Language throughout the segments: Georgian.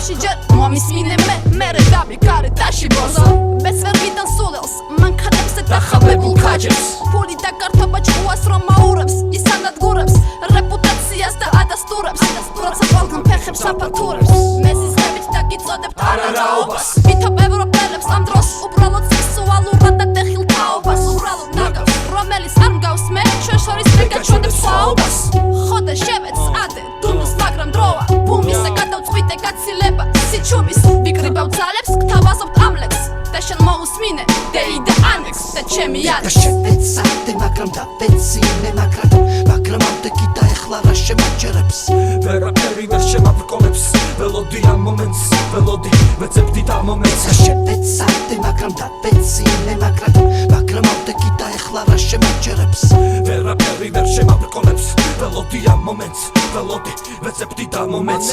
Tashi jet, momis mine mere dabi kare tashi bozo Bez vergitan sulels, man kadem se tahabebul kajeps Puli da kartoba čuas roma ureps, isanat gureps Reputacias da adasturებს Proces valgan pexeps apatureps Mezis levit da gitzodebt araraobas Vitop evropelebs am dros, ubralot seksualurad da dehil taobas Ubralot nagavs, romelis ar mgavs me, ჩვენ შორის მეგაჩვენებს საუბას ხოდა შევეც ადე დუნოს მაგრამ დროა ბუმისე გადავწყვიტე გაცილება სიჩუმის ვიკრიბავ ძალებს გთავაზობთ ამლებს და შენ მოусმინე დეიდა ანექს და ჩემი და შევეც ადე მაგრამ დავეცინე მაგრამ ამდე კიდე ეხლა რა შემაჯერებს ვერაფერი ვერ შემაბრკოლებს ველოდი ამ მომენტს ველოდი ვეცებდი და მომენტს და შევეც ადე მაგრამ დავეცინე მაგრამ ამდე კიდე ეხლა რა შემაჯერებს ვერაფერი ვერ შემაბრკოლებს ველოდი ამ მომენტს ველოდი ვეცებდი და მომენტს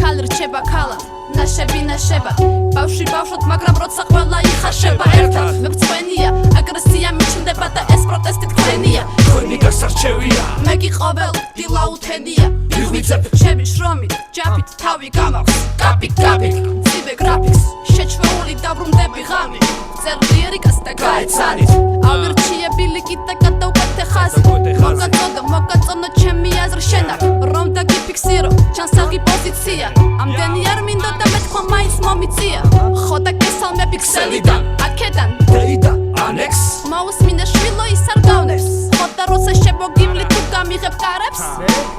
ქალი რჩება ქალად ნაშები ნაშებად ბავშვი ბავშვად მაგრამ როცა ყველა იხარშება ერთად მეგწვენია აგრესია მიჩნდება და ეს პროტესტი თქვენია თქვენი გასარჩევია მე კი ყოველ დილა უთენია ვიღვიძებ ჩემი შრომით ჯაფით თავი გამაქვს კაპიკ ძიბე გრაფიკს შეჩვეული დაბრუნდები ღამი წერ ლირიკას და გაეცანით ავირჩიებილი კიდე გადავკეთე ხაზი მოგაწონო ჩემი აზრი შენაკ რომ დაგიფიქსირო ჩანსაღი პოზიცია ამდენი არ მინდოდა მე თქვა მაინც მომიწია ხო და გესალმე პიქსელიდან აქედან დეიდა ანექს მოусმინე შვილო ის არ გავნებს ხო და როცა შემოგიმლი თუ გამიღებ კარებს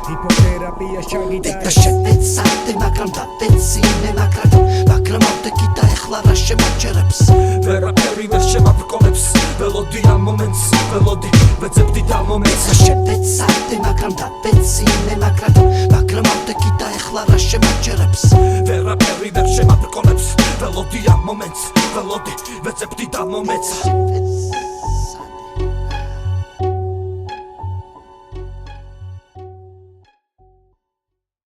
ჰიპოთერაპია ჩაგიტარე და შევეც ადე მაგრამ დავეცინე მაგრამ ამდე კიდე ეხლა რა შემაჯერებს ვერაფერი ვერ შემაბრკოლებს ველოდი ამ მომენტს ველოდი ვეცებდი და მომენტს და შევეც ადე მაგრამ დავეცინე მაგრამ ამდე კიდე ეხლა რა შემაჯერებს ვერაფერი ვერ შემაბრკოლებს ველოდი ამ მომენტს ველოდი ვეცებდი და მომენტს